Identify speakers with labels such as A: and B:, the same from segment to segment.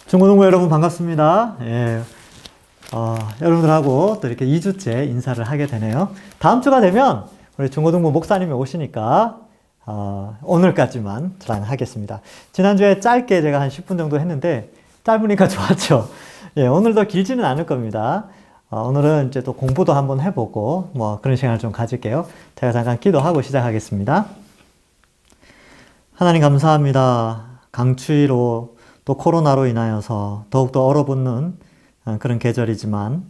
A: 중고등부 여러분 반갑습니다. 예, 여러분들하고 또 이렇게 2주째 인사를 하게 되네요. 다음 주가 되면 우리 중고등부 목사님이 오시니까 오늘까지만 저랑 하겠습니다. 지난주에 짧게 제가 한 10분 정도 했는데 짧으니까 좋았죠. 예, 오늘도 길지는 않을 겁니다. 오늘은 이제 또 공부도 한번 해보고 뭐 그런 시간을 좀 가질게요. 제가 잠깐 기도하고 시작하겠습니다. 하나님 감사합니다. 강추위로 또 코로나로 인하여서 더욱더 얼어붙는 그런 계절이지만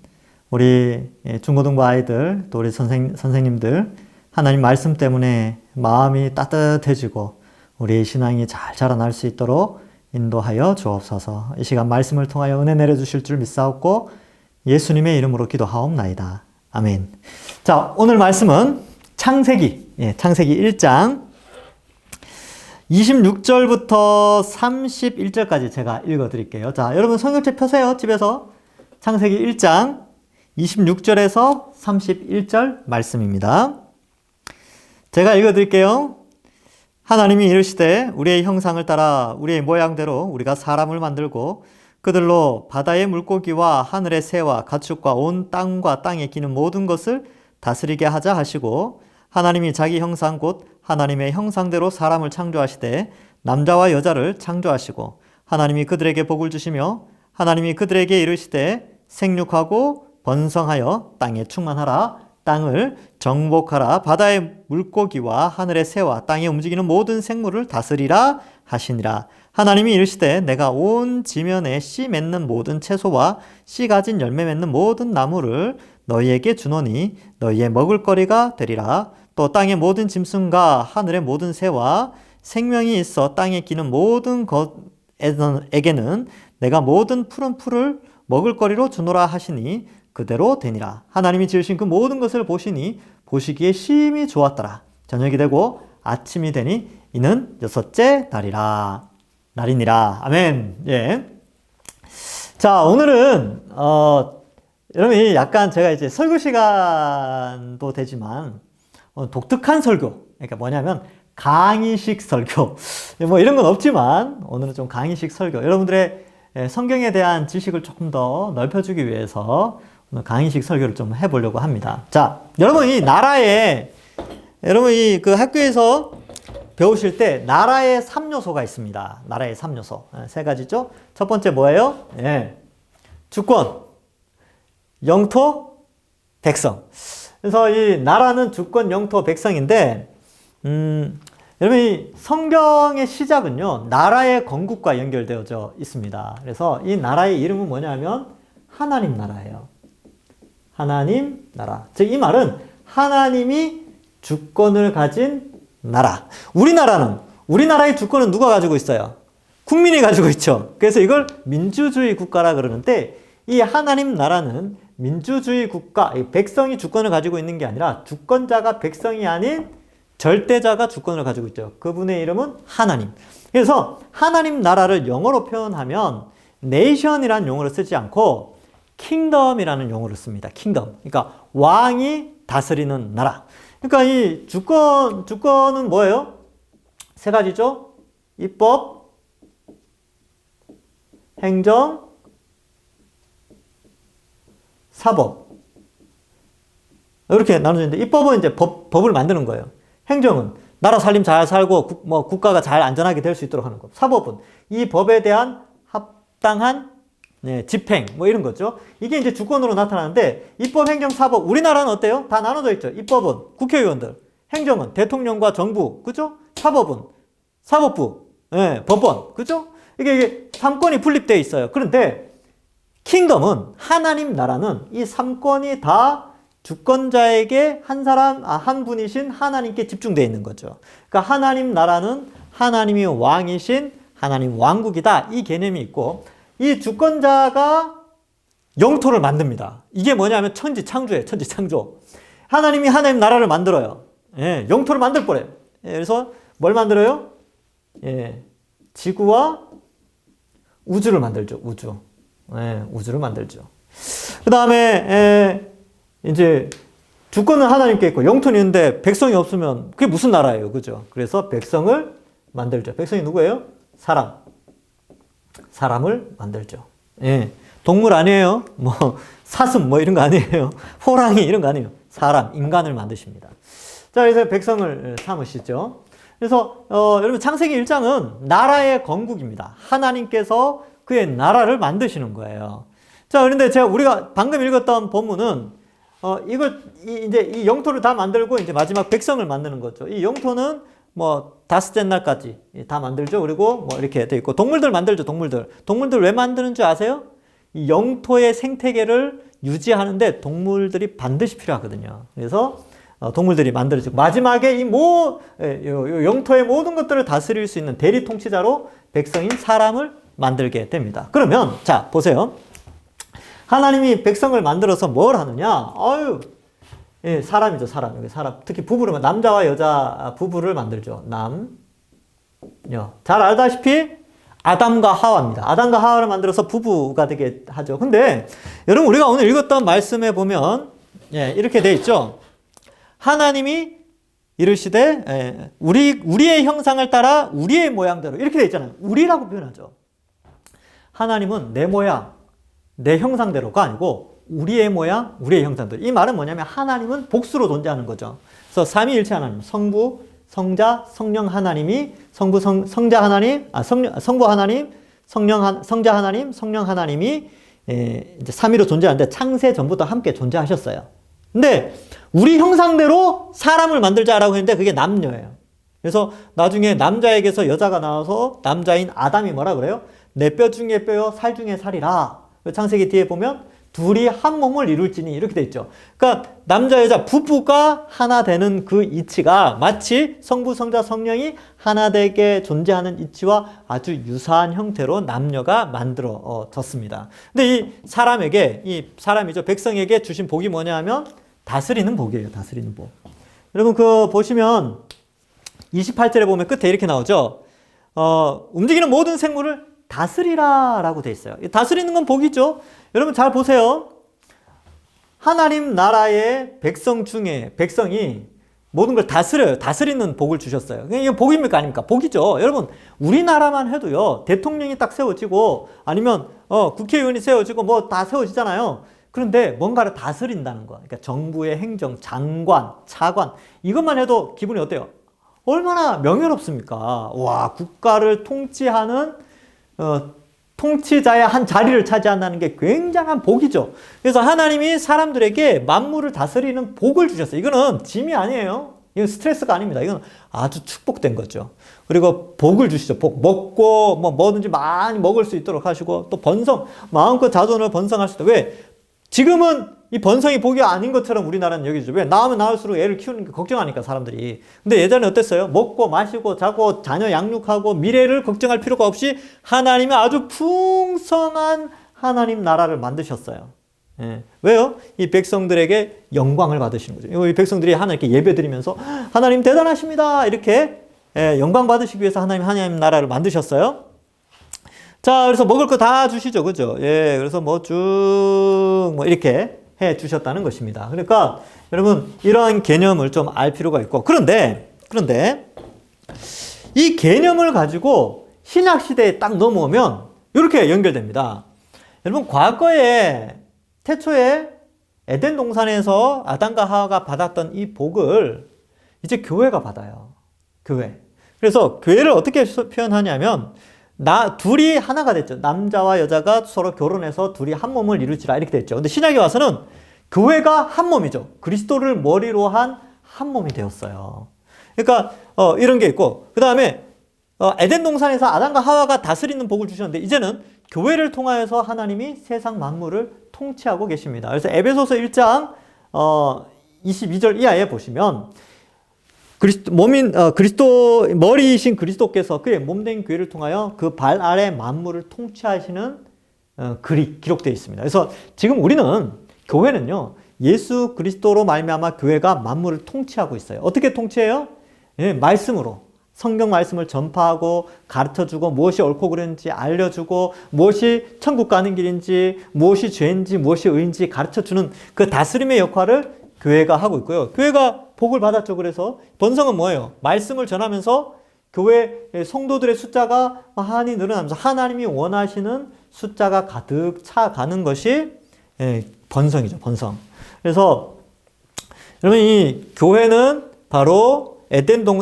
A: 우리 중고등부 아이들 또 우리 선생님들 하나님 말씀 때문에 마음이 따뜻해지고 우리의 신앙이 잘 자라날 수 있도록 인도하여 주옵소서. 이 시간 말씀을 통하여 은혜 내려주실 줄 믿사옵고 예수님의 이름으로 기도하옵나이다. 아멘. 자, 오늘 말씀은 창세기 1장 26절부터 31절까지 제가 읽어드릴게요. 자, 여러분 성경책 펴세요. 집에서. 창세기 1장 26절에서 31절 말씀입니다. 제가 읽어드릴게요. 하나님이 이르시되 우리의 형상을 따라 우리의 모양대로 우리가 사람을 만들고 그들로 바다의 물고기와 하늘의 새와 가축과 온 땅과 땅에 기는 모든 것을 다스리게 하자 하시고 하나님이 자기 형상 곧 하나님의 형상대로 사람을 창조하시되 남자와 여자를 창조하시고 하나님이 그들에게 복을 주시며 하나님이 그들에게 이르시되 생육하고 번성하여 땅에 충만하라 땅을 정복하라 바다의 물고기와 하늘의 새와 땅에 움직이는 모든 생물을 다스리라 하시니라. 하나님이 이르시되 내가 온 지면에 씨 맺는 모든 채소와 씨 가진 열매 맺는 모든 나무를 너희에게 주노니 너희의 먹을거리가 되리라. 또 땅의 모든 짐승과 하늘의 모든 새와 생명이 있어 땅에 기는 모든 것에게는 내가 모든 푸른 풀을 먹을거리로 주노라 하시니 그대로 되니라. 하나님이 지으신 그 모든 것을 보시니 보시기에 심히 좋았더라. 저녁이 되고 아침이 되니 이는 6째 날이니라. 아멘. 예. 자, 오늘은 여러분이 약간 제가 이제 설교 시간도 되지만 독특한 설교. 그러니까 뭐냐면 강의식 설교. 뭐 이런 건 없지만 오늘은 좀 강의식 설교. 여러분들의 성경에 대한 지식을 조금 더 넓혀주기 위해서 오늘 강의식 설교를 좀 해보려고 합니다. 자, 여러분이 여러분이 그 학교에서 배우실 때 나라의 3요소가 있습니다. 나라의 3요소. 세 가지죠. 첫 번째 뭐예요? 예. 주권, 영토, 백성. 그래서 이 나라는 주권, 영토, 백성인데, 여러분이 성경의 시작은요, 나라의 건국과 연결되어져 있습니다. 그래서 이 나라의 이름은 뭐냐면 하나님 나라예요. 하나님 나라. 즉, 이 말은 하나님이 주권을 가진 나라. 우리나라의 주권은 누가 가지고 있어요? 국민이 가지고 있죠. 그래서 이걸 민주주의 국가라 그러는데, 이 하나님 나라는 민주주의 국가, 백성이 주권을 가지고 있는 게 아니라 주권자가 백성이 아닌 절대자가 주권을 가지고 있죠. 그분의 이름은 하나님. 그래서 하나님 나라를 영어로 표현하면 nation이라는 용어를 쓰지 않고 kingdom이라는 용어를 씁니다. kingdom. 그러니까 왕이 다스리는 나라. 그러니까 이 주권은 뭐예요? 세 가지죠. 입법, 행정, 사법. 이렇게 나눠지는데 입법은 이제 법을 만드는 거예요. 행정은 나라 살림 잘 살고 국가가 잘 안전하게 될 수 있도록 하는 것. 사법은 이 법에 대한 합당한 집행 이런 거죠. 이게 이제 주권으로 나타나는데 입법, 행정, 사법. 우리나라는 어때요? 다 나눠져 있죠. 입법은 국회의원들, 행정은 대통령과 정부, 그죠? 사법은 사법부, 법원, 그죠? 이게 3권이 분립되어 있어요. 그런데 킹덤은 하나님 나라는 이 3권이 다 주권자에게 한 분이신 하나님께 집중되어 있는 거죠. 그러니까 하나님 나라는 하나님이 왕이신 하나님 왕국이다. 이 개념이 있고 이 주권자가 영토를 만듭니다. 이게 뭐냐면 천지창조예요. 천지창조. 하나님이 하나님 나라를 만들어요. 예, 영토를 만들 거래요. 예, 그래서 뭘 만들어요? 예, 지구와 우주를 만들죠. 우주를 만들죠. 그 다음에 이제 주권은 하나님께 있고 영토는 있는데 백성이 없으면 그게 무슨 나라예요, 그죠? 그래서 백성을 만들죠. 백성이 누구예요? 사람. 사람을 만들죠. 예. 동물 아니에요. 뭐 사슴 뭐 이런 거 아니에요. 호랑이 이런 거 아니에요. 사람, 인간을 만드십니다. 자, 그래서 백성을 삼으시죠. 그래서 여러분 창세기 1장은 나라의 건국입니다. 하나님께서 그의 나라를 만드시는 거예요. 자, 그런데 우리가 방금 읽었던 본문은 이제 이 영토를 다 만들고 이제 마지막 백성을 만드는 거죠. 이 영토는 뭐 다섯째 날까지 다 만들죠. 그리고 뭐 이렇게 돼 있고 동물들 만들죠. 동물들 왜 만드는 줄 아세요? 이 영토의 생태계를 유지하는데 동물들이 반드시 필요하거든요. 그래서 동물들이 만들어지고 마지막에 이 영토의 모든 것들을 다스릴 수 있는 대리 통치자로 백성인 사람을 만들게 됩니다. 그러면 자 보세요. 하나님이 백성을 만들어서 뭘 하느냐? 예, 사람이죠, 사람. 여기 사람. 특히 부부를, 남자와 여자 부부를 만들죠. 여. 잘 알다시피 아담과 하와입니다. 아담과 하와를 만들어서 부부가 되게 하죠. 근데 여러분 우리가 오늘 읽었던 말씀에 보면 예, 이렇게 돼 있죠. 하나님이 이르시되 우리의 형상을 따라 우리의 모양대로 이렇게 돼 있잖아요. 우리라고 표현하죠. 하나님은 내 모양, 내 형상대로가 아니고 우리의 모양, 우리의 형상대로. 이 말은 뭐냐면 하나님은 복수로 존재하는 거죠. 그래서 삼위일체 하나님, 성부, 성자, 성령 하나님이 성자 하나님, 성부 하나님, 성자 하나님, 성령 하나님이 이제 삼위로 존재하는데 창세 전부터 함께 존재하셨어요. 근데 우리 형상대로 사람을 만들자라고 했는데 그게 남녀예요. 그래서 나중에 남자에게서 여자가 나와서 남자인 아담이 뭐라 그래요? 내 뼈 중에 뼈요, 살 중에 살이라. 창세기 뒤에 보면 둘이 한 몸을 이룰지니 이렇게 돼 있죠. 그러니까 남자 여자 부부가 하나 되는 그 이치가 마치 성부 성자 성령이 하나 되게 존재하는 이치와 아주 유사한 형태로 남녀가 만들어졌습니다. 근데 이 사람이죠. 백성에게 주신 복이 뭐냐 하면 다스리는 복이에요. 다스리는 복. 여러분 그 보시면 28절에 보면 끝에 이렇게 나오죠. 움직이는 모든 생물을 다스리라라고 돼 있어요. 다스리는 건 복이죠. 여러분 잘 보세요. 하나님 나라의 백성 중에 백성이 모든 걸 다스려요. 다스리는 복을 주셨어요. 이게 복입니까 아닙니까? 복이죠. 여러분 우리나라만 해도요. 대통령이 딱 세워지고 아니면 국회의원이 세워지고 뭐 다 세워지잖아요. 그런데 뭔가를 다스린다는 거. 그러니까 정부의 행정, 장관, 차관 이것만 해도 기분이 어때요? 얼마나 명예롭습니까? 와, 국가를 통치하는 통치자의 한 자리를 차지한다는 게 굉장한 복이죠. 그래서 하나님이 사람들에게 만물을 다스리는 복을 주셨어요. 이거는 짐이 아니에요. 이건 스트레스가 아닙니다. 이건 아주 축복된 거죠. 그리고 복을 주시죠. 복. 먹고 뭐든지 많이 먹을 수 있도록 하시고 또 번성, 마음껏 자손을 번성할 수 있다. 왜? 지금은 이 번성이 복이 아닌 것처럼 우리나라는 여기죠. 왜? 낳으면 낳을수록 애를 키우는 게 걱정하니까 사람들이. 근데 예전에 어땠어요? 먹고 마시고 자고 자녀 양육하고 미래를 걱정할 필요가 없이 하나님이 아주 풍성한 하나님 나라를 만드셨어요. 예. 왜요? 이 백성들에게 영광을 받으시는 거죠. 이 백성들이 하나님께 예배드리면서 하나님 대단하십니다. 이렇게 영광 받으시기 위해서 하나님 나라를 만드셨어요. 자, 그래서 먹을 거 다 주시죠. 그죠? 예, 그래서 이렇게 해 주셨다는 것입니다. 그러니까, 여러분, 이러한 개념을 좀 알 필요가 있고. 그런데, 이 개념을 가지고 신약시대에 딱 넘어오면, 이렇게 연결됩니다. 여러분, 과거에, 태초에 에덴 동산에서 아담과 하와가 받았던 이 복을 이제 교회가 받아요. 교회. 그래서 교회를 어떻게 표현하냐면, 둘이 하나가 됐죠. 남자와 여자가 서로 결혼해서 둘이 한 몸을 이루지라 이렇게 됐죠. 근데 신약에 와서는 교회가 한 몸이죠. 그리스도를 머리로 한 한 몸이 되었어요. 그러니까 이런 게 있고 그 다음에 에덴 동산에서 아담과 하와가 다스리는 복을 주셨는데 이제는 교회를 통하여서 하나님이 세상 만물을 통치하고 계십니다. 그래서 에베소서 1장 22절 이하에 보시면 그리스도, 머리이신 그리스도께서 그의 몸된 교회를 통하여 그 발 아래 만물을 통치하시는 글이 기록되어 있습니다. 그래서 지금 우리는, 교회는요, 예수 그리스도로 말미암아 교회가 만물을 통치하고 있어요. 어떻게 통치해요? 예, 말씀으로. 성경 말씀을 전파하고 가르쳐주고 무엇이 옳고 그른지 알려주고 무엇이 천국 가는 길인지 무엇이 죄인지 무엇이 의인지 가르쳐주는 그 다스림의 역할을 교회가 하고 있고요. 교회가 복을 받았죠. 그래서 번성은 뭐예요? 말씀을 전하면서 교회 성도들의 숫자가 많이 늘어나면서 하나님이 원하시는 숫자가 가득 차가는 것이 번성이죠, 번성. 그래서 여러분, 이 교회는 바로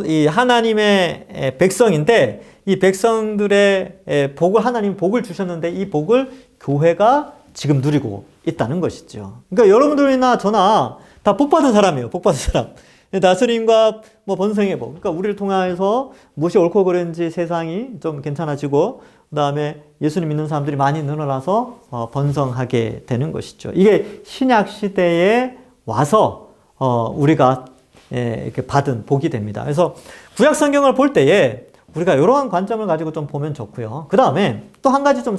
A: 이 하나님의 백성인데, 이 백성들의 복을, 하나님 복을 주셨는데, 이 복을 교회가 지금 누리고 있다는 것이죠. 그러니까 여러분들이나 저나 다 복받은 사람이에요, 복받은 사람. 다스림과 뭐 번성의 복. 그러니까 우리를 통해서 무엇이 옳고 그른지 세상이 좀 괜찮아지고, 그 다음에 예수님 믿는 사람들이 많이 늘어나서 번성하게 되는 것이죠. 이게 신약 시대에 와서 우리가 이렇게 받은 복이 됩니다. 그래서 구약 성경을 볼 때에 우리가 이러한 관점을 가지고 좀 보면 좋고요. 그 다음에 또 한 가지 좀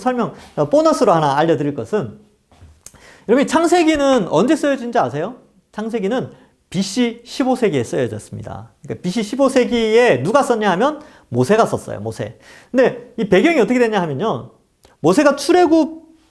A: 보너스로 하나 알려드릴 것은, 여러분, 창세기는 언제 쓰여진지 아세요? 창세기는 BC 15세기에 쓰여졌습니다. 그러니까 BC 15세기에 누가 썼냐 하면 모세가 썼어요, 모세. 근데 이 배경이 어떻게 됐냐 하면요. 모세가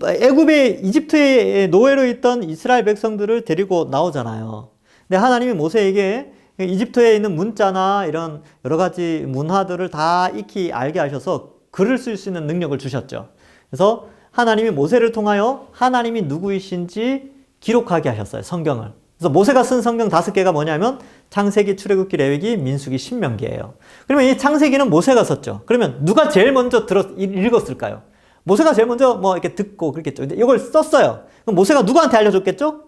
A: 애굽의 이집트의 노예로 있던 이스라엘 백성들을 데리고 나오잖아요. 근데 하나님이 모세에게 이집트에 있는 문자나 이런 여러 가지 문화들을 다 익히 알게 하셔서 글을 쓸 수 있는 능력을 주셨죠. 그래서 하나님이 모세를 통하여 하나님이 누구이신지 기록하게 하셨어요, 성경을. 그래서 모세가 쓴 성경 5개가 뭐냐면 창세기, 출애굽기, 레위기, 민수기, 신명기예요. 그러면 이 창세기는 모세가 썼죠. 그러면 누가 제일 먼저 읽었을까요? 모세가 제일 먼저 뭐 이렇게 듣고 그랬겠죠. 근데 이걸 썼어요. 그럼 모세가 누구한테 알려줬겠죠?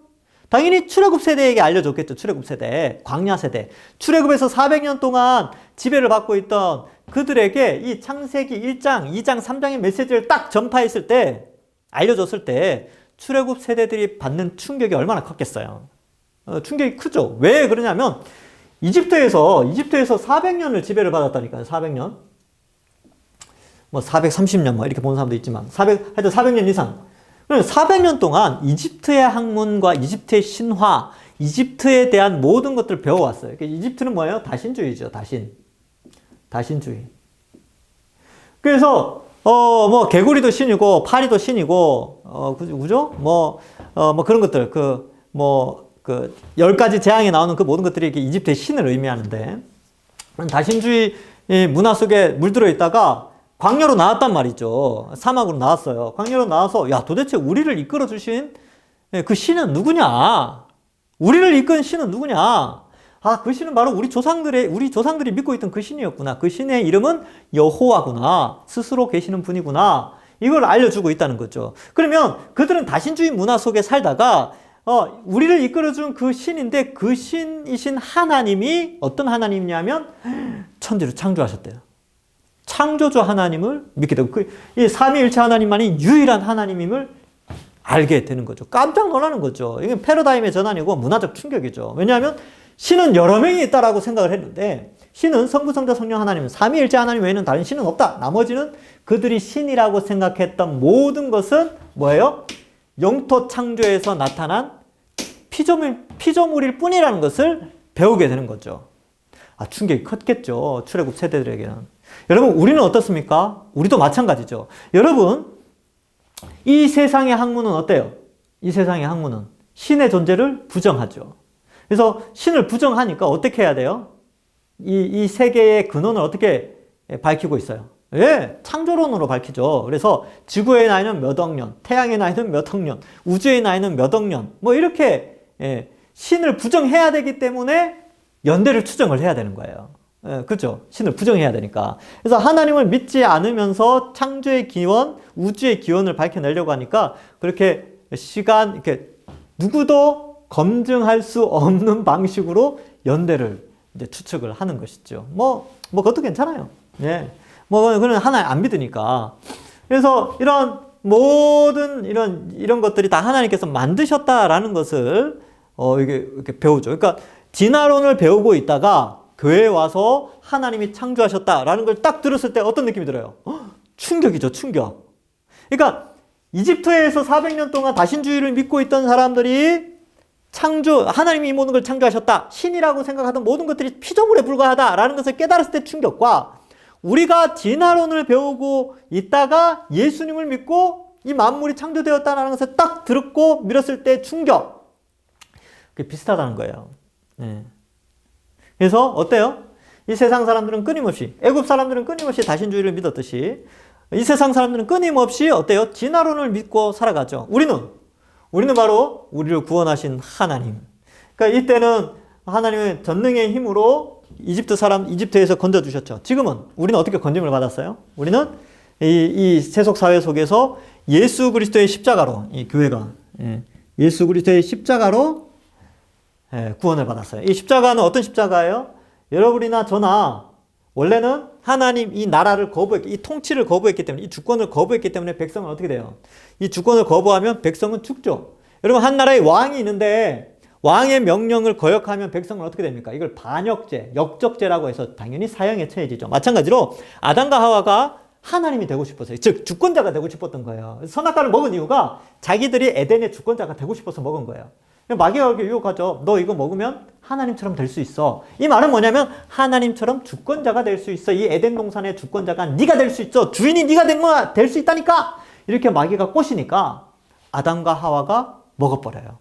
A: 당연히 출애굽 세대에게 알려줬겠죠. 출애굽 세대, 광야 세대. 출애굽에서 400년 동안 지배를 받고 있던 그들에게 이 창세기 1장, 2장, 3장의 메시지를 딱 전파했을 때, 알려줬을 때 출애굽 세대들이 받는 충격이 얼마나 컸겠어요. 충격이 크죠. 왜 그러냐면 이집트에서 400년을 지배를 받았다니까요. 400년. 뭐 430년 뭐 이렇게 보는 사람도 있지만 하여튼 400년 이상. 400년 동안 이집트의 학문과 이집트의 신화, 이집트에 대한 모든 것들을 배워왔어요. 이집트는 뭐예요? 다신주의죠. 다신주의. 그래서 뭐 개구리도 신이고 파리도 신이고 그죠? 뭐 그런 것들 10가지 재앙에 나오는 그 모든 것들이 이집트의 신을 의미하는데, 다신주의 문화 속에 물들어 있다가 광야로 나왔단 말이죠. 사막으로 나왔어요. 광야로 나와서 야, 도대체 우리를 이끌어 주신 그 신은 누구냐? 우리를 이끈 신은 누구냐? 아, 그 신은 바로 우리 조상들이 믿고 있던 그 신이었구나. 그 신의 이름은 여호와구나. 스스로 계시는 분이구나. 이걸 알려주고 있다는 거죠. 그러면 그들은 다신주의 문화 속에 살다가 우리를 이끌어준 그 신인데, 그 신이신 하나님이 어떤 하나님이냐면 천지를 창조하셨대요. 창조주 하나님을 믿게 되고, 이 삼위일체 하나님만이 유일한 하나님임을 알게 되는 거죠. 깜짝 놀라는 거죠. 이게 패러다임의 전환이고 문화적 충격이죠. 왜냐하면 신은 여러 명이 있다라고 생각을 했는데, 신은 성부, 성자, 성령 하나님, 삼위일체 하나님 외에는 다른 신은 없다. 나머지는 그들이 신이라고 생각했던 모든 것은 뭐예요? 영토 창조에서 나타난 피조물일 뿐이라는 것을 배우게 되는 거죠. 충격이 컸겠죠. 출애굽 세대들에게는. 여러분, 우리는 어떻습니까? 우리도 마찬가지죠. 여러분, 이 세상의 학문은 어때요? 이 세상의 학문은 신의 존재를 부정하죠. 그래서 신을 부정하니까 어떻게 해야 돼요? 이 세계의 근원을 어떻게 밝히고 있어요? 예, 창조론으로 밝히죠. 그래서 지구의 나이는 몇 억 년, 태양의 나이는 몇 억 년, 우주의 나이는 몇 억 년, 뭐 이렇게 신을 부정해야 되기 때문에 연대를 추정을 해야 되는 거예요. 그렇죠? 신을 부정해야 되니까. 그래서 하나님을 믿지 않으면서 창조의 기원, 우주의 기원을 밝혀내려고 하니까 그렇게 이렇게 누구도 검증할 수 없는 방식으로 연대를 이제 추측을 하는 것이죠. 그것도 괜찮아요. 예. 그건 하나님 안 믿으니까. 그래서 이런 모든 이런 것들이 다 하나님께서 만드셨다라는 것을 이렇게 배우죠. 그러니까 진화론을 배우고 있다가 교회에 와서 하나님이 창조하셨다라는 걸 딱 들었을 때 어떤 느낌이 들어요? 충격이죠, 충격. 그러니까 이집트에서 400년 동안 다신주의를 믿고 있던 사람들이 하나님이 이 모든 걸 창조하셨다, 신이라고 생각하던 모든 것들이 피조물에 불과하다라는 것을 깨달았을 때 충격과, 우리가 진화론을 배우고 있다가 예수님을 믿고 이 만물이 창조되었다는 것을 딱 들었고 믿었을 때 충격, 그게 비슷하다는 거예요. 네. 그래서 어때요? 이 세상 사람들은 끊임없이, 애굽 사람들은 끊임없이 다신주의를 믿었듯이 이 세상 사람들은 끊임없이 어때요? 진화론을 믿고 살아가죠. 우리는 바로 우리를 구원하신 하나님. 그러니까 이때는 하나님의 전능의 힘으로 이집트에서 건져주셨죠. 지금은 우리는 어떻게 건짐을 받았어요? 우리는 이 세속 사회 속에서 예수 그리스도의 십자가로, 이 교회가 예수 그리스도의 십자가로 구원을 받았어요. 이 십자가는 어떤 십자가예요? 여러분이나 저나 원래는 하나님 이 나라를 이 통치를 거부했기 때문에, 이 주권을 거부했기 때문에 백성은 어떻게 돼요? 이 주권을 거부하면 백성은 죽죠. 여러분, 한 나라에 왕이 있는데 왕의 명령을 거역하면 백성은 어떻게 됩니까? 이걸 반역죄, 역적죄라고 해서 당연히 사형에 처해지죠. 마찬가지로 아담과 하와가 하나님이 되고 싶었어요. 즉 주권자가 되고 싶었던 거예요. 선악과를 먹은 이유가 자기들이 에덴의 주권자가 되고 싶어서 먹은 거예요. 마귀가 그렇게 유혹하죠. 너 이거 먹으면 하나님처럼 될 수 있어. 이 말은 뭐냐면 하나님처럼 주권자가 될 수 있어. 이 에덴 동산의 주권자가 네가 될 수 있어. 주인이 네가 될 수 있다니까. 이렇게 마귀가 꼬시니까 아담과 하와가 먹어버려요.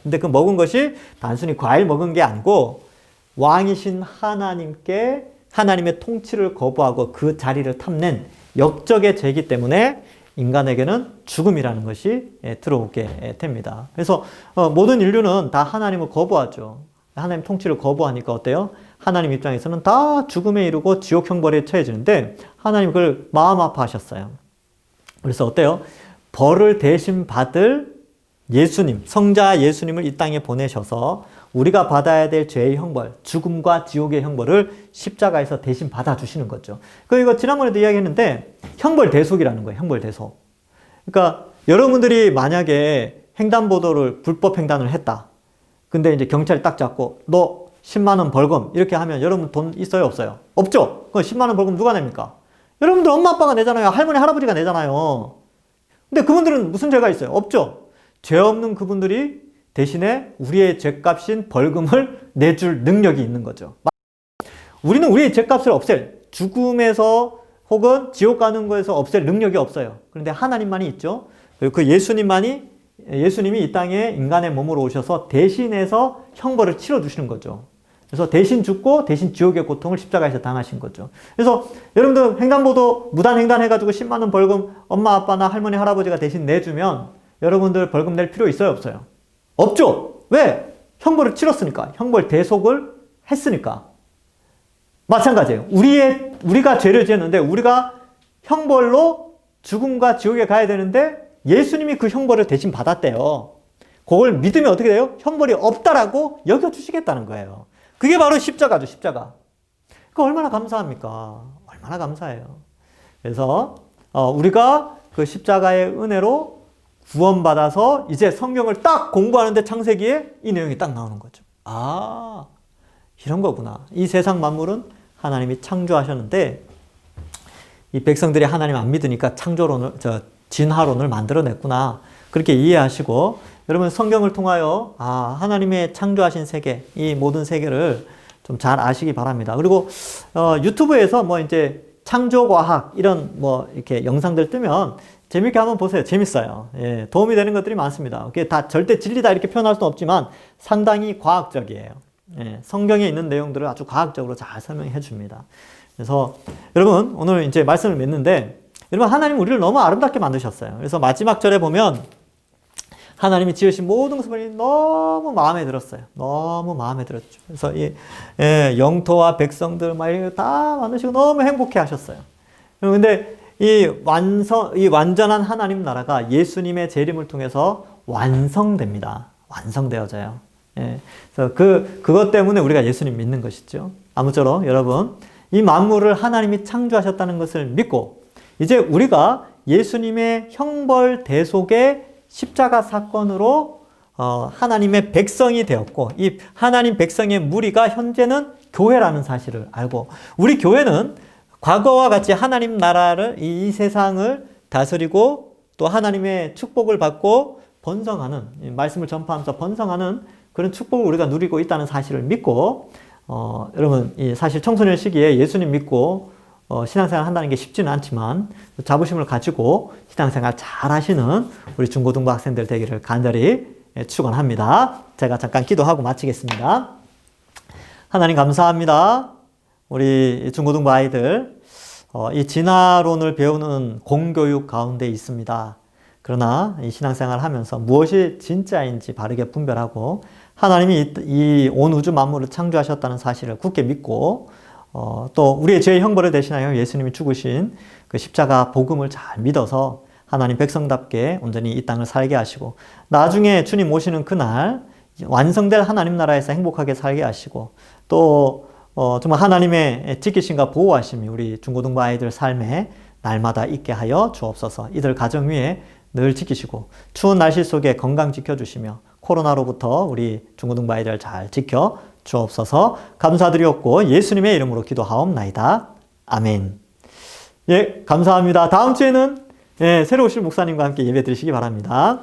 A: 근데 그 먹은 것이 단순히 과일 먹은 게 아니고 왕이신 하나님께 하나님의 통치를 거부하고 그 자리를 탐낸 역적의 죄이기 때문에 인간에게는 죽음이라는 것이 들어오게 됩니다. 그래서 모든 인류는 다 하나님을 거부하죠. 하나님 통치를 거부하니까 어때요? 하나님 입장에서는 다 죽음에 이르고 지옥 형벌에 처해지는데 하나님 그걸 마음 아파하셨어요. 그래서 어때요? 벌을 대신 받을 예수님, 성자 예수님을 이 땅에 보내셔서 우리가 받아야 될 죄의 형벌, 죽음과 지옥의 형벌을 십자가에서 대신 받아주시는 거죠. 이거 지난번에도 이야기했는데 형벌 대속이라는 거예요. 형벌 대속. 그러니까 여러분들이 만약에 횡단보도를 불법 횡단을 했다. 근데 이제 경찰이 딱 잡고 너 10만 원 벌금 이렇게 하면 여러분 돈 있어요? 없어요? 없죠? 그 10만 원 벌금 누가 냅니까? 여러분들 엄마 아빠가 내잖아요. 할머니 할아버지가 내잖아요. 근데 그분들은 무슨 죄가 있어요? 없죠? 죄 없는 그분들이 대신에 우리의 죄값인 벌금을 내줄 능력이 있는 거죠. 우리는 우리의 죄값을 죽음에서 혹은 지옥 가는 거에서 없앨 능력이 없어요. 그런데 하나님만이 있죠. 그 예수님이 이 땅에 인간의 몸으로 오셔서 대신해서 형벌을 치러주시는 거죠. 그래서 대신 죽고 대신 지옥의 고통을 십자가에서 당하신 거죠. 그래서 여러분들 횡단보도 무단 횡단해가지고 10만 원 벌금 엄마 아빠나 할머니 할아버지가 대신 내주면 여러분들 벌금 낼 필요 있어요? 없어요? 없죠. 왜? 형벌을 치렀으니까. 형벌 대속을 했으니까. 마찬가지예요. 우리가 죄를 지었는데 우리가 형벌로 죽음과 지옥에 가야 되는데 예수님이 그 형벌을 대신 받았대요. 그걸 믿으면 어떻게 돼요? 형벌이 없다라고 여겨주시겠다는 거예요. 그게 바로 십자가죠. 십자가. 그 얼마나 감사합니까? 얼마나 감사해요. 그래서 우리가 그 십자가의 은혜로 구원받아서 이제 성경을 딱 공부하는데 창세기에 이 내용이 딱 나오는 거죠. 아, 이런 거구나. 이 세상 만물은 하나님이 창조하셨는데 이 백성들이 하나님 안 믿으니까 진화론을 만들어냈구나. 그렇게 이해하시고 여러분 성경을 통하여 하나님의 창조하신 세계, 이 모든 세계를 좀 잘 아시기 바랍니다. 그리고 유튜브에서 뭐 이제 창조과학 이런 뭐 이렇게 영상들 뜨면 재밌게 한번 보세요. 재밌어요. 예, 도움이 되는 것들이 많습니다. 그게 다 절대 진리다 이렇게 표현할 수는 없지만 상당히 과학적이에요. 예, 성경에 있는 내용들을 아주 과학적으로 잘 설명해 줍니다. 그래서 여러분 오늘 이제 말씀을 맺는데 여러분 하나님 우리를 너무 아름답게 만드셨어요. 그래서 마지막 절에 보면 하나님이 지으신 모든 것을 너무 마음에 들었어요. 너무 마음에 들었죠. 그래서 영토와 백성들 막 이런 거 다 만드시고 너무 행복해 하셨어요. 그런데 이 완전한 하나님 나라가 예수님의 재림을 통해서 완성됩니다. 완성되어져요. 그래서 그것 때문에 우리가 예수님 믿는 것이죠. 아무쪼록 여러분, 이 만물을 하나님이 창조하셨다는 것을 믿고, 이제 우리가 예수님의 형벌 대속의 십자가 사건으로 하나님의 백성이 되었고, 이 하나님 백성의 무리가 현재는 교회라는 사실을 알고, 우리 교회는 과거와 같이 하나님 나라를, 이 세상을 다스리고 또 하나님의 축복을 받고 번성하는, 말씀을 전파하면서 번성하는 그런 축복을 우리가 누리고 있다는 사실을 믿고, 여러분, 사실 청소년 시기에 예수님 믿고 신앙생활 한다는 게 쉽지는 않지만 자부심을 가지고 신앙생활 잘 하시는 우리 중고등부 학생들 되기를 간절히 축원합니다. 제가 잠깐 기도하고 마치겠습니다. 하나님 감사합니다. 우리 중고등부 아이들 이 진화론을 배우는 공교육 가운데 있습니다. 그러나 이 신앙생활을 하면서 무엇이 진짜인지 바르게 분별하고 하나님이 이 온 우주 만물을 창조하셨다는 사실을 굳게 믿고 또 우리의 죄의 형벌을 대신하여 예수님이 죽으신 그 십자가 복음을 잘 믿어서 하나님 백성답게 온전히 이 땅을 살게 하시고 나중에 주님 오시는 그날 완성될 하나님 나라에서 행복하게 살게 하시고 또 정말 하나님의 지키심과 보호하심이 우리 중고등부 아이들 삶에 날마다 있게 하여 주옵소서. 이들 가정 위에 늘 지키시고 추운 날씨 속에 건강 지켜주시며 코로나로부터 우리 중고등부 아이들 잘 지켜 주옵소서. 감사드리옵고 예수님의 이름으로 기도하옵나이다. 아멘. 예, 감사합니다. 다음 주에는 새로 오실 목사님과 함께 예배 드리시기 바랍니다.